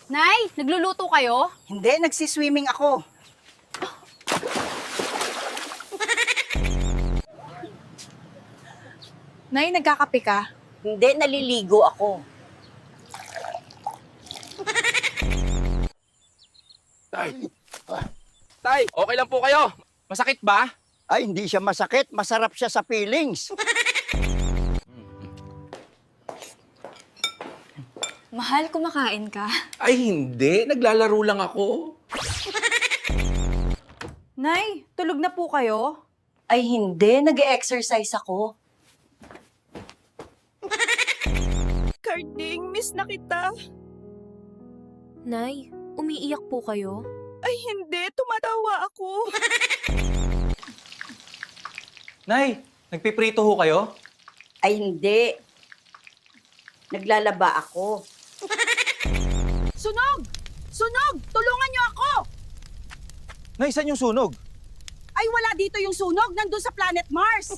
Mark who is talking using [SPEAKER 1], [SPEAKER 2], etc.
[SPEAKER 1] Nay, nagluluto kayo?
[SPEAKER 2] Hindi, nagsiswimming ako.
[SPEAKER 1] Nay, nagkakape ka?
[SPEAKER 2] Hindi, naliligo ako.
[SPEAKER 3] Tay, okay lang po kayo? Masakit ba?
[SPEAKER 4] Ay, hindi siya masakit. Masarap siya sa feelings.
[SPEAKER 1] Mahal, kumakain ka.
[SPEAKER 3] Ay, hindi. Naglalaro lang ako.
[SPEAKER 1] Nay, tulog na po kayo?
[SPEAKER 2] Ay hindi, nag-exercise ako.
[SPEAKER 5] Carding, miss na kita.
[SPEAKER 6] Nay, umiiyak po kayo?
[SPEAKER 5] Ay hindi, tumatawa ako.
[SPEAKER 7] Nay, nagpiprito ho kayo?
[SPEAKER 2] Ay hindi. Naglalaba ako.
[SPEAKER 5] Sunog! Sunog! Tulungan niyo ako!
[SPEAKER 7] Nay, saan yung sunog?
[SPEAKER 5] Ay wala dito yung sunog, nandun sa planet Mars.